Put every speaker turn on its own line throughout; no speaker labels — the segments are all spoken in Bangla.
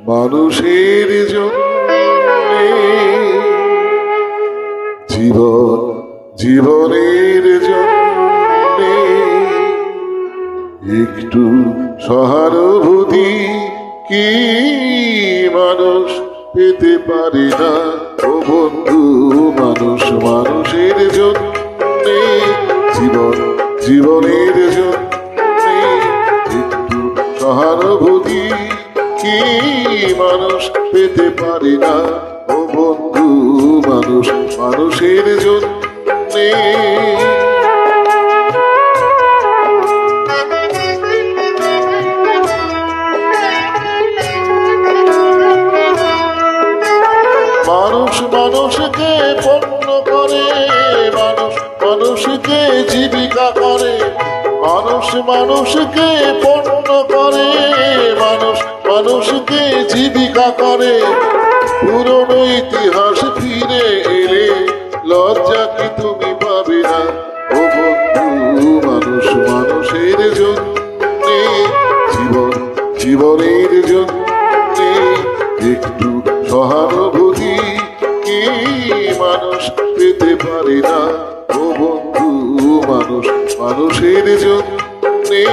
মানুষের জন্যে জীবন জীবনের জন্যে একটু সহানুভূতি কি মানুষ পেতে পারে না? ও বন্ধু, মানুষ মানুষের জন্যে জীবন জীবনের জন্যে একটু সহানুভূতি কি মানুষ পেতে পারে না? ও বন্ধু, মানুষ মানুষের জন্যে মানুষ মানুষকে পণ্য করে, মানুষ মানুষকে জীবিকা করে, মানুষ মানুষকে পণ্য করে, মানুষ মানুষকে জীবিকা করে। পুরনো ইতিহাস ফিরে এলে লজ্জা কি তুমি পাবে না? ও বন্ধু, মানুষ মানুষের জন্যে জীবন জীবনের জন্যে একটু সহানুভূতি কি মানুষ পেতে পারে না? ও বন্ধু, মানুষ মানুষের জন্যে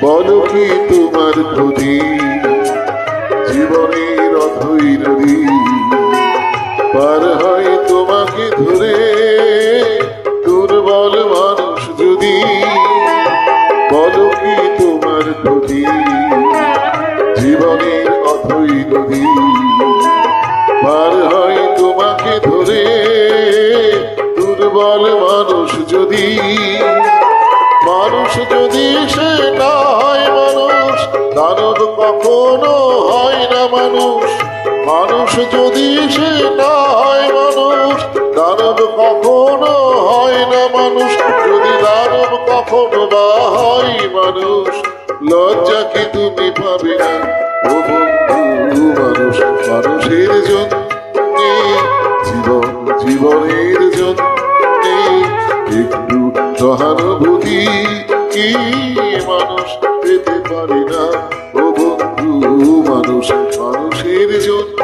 বলো কি তোমার ক্ষতি? জীবনের অথই নদী পার হয় তোমাকে ধরে দুর্বল মানুষ যদি। বলো কি তোমার ক্ষতি? জীবনের অথই নদী পার হয় তোমাকে ধরে দুর্বল মানুষ যদি। মানুষ যদি সে না হয় মানুষ, দানব কখনো হয় না মানুষ। মানুষ যদি সে না হয় মানুষ, দানব কখনো হয় না মানুষ। যদি দানব কখনো বা হয় মানুষ, লজ্জা কি তুমি পাবে না? ও বন্ধু, মানুষ মানুষের জন্যে জীবন জীবনের জন্যে একটু সহানুভূতি কি মানুষ পেতে পারে না? ও বন্ধু, মানুষ মানুষের জন্য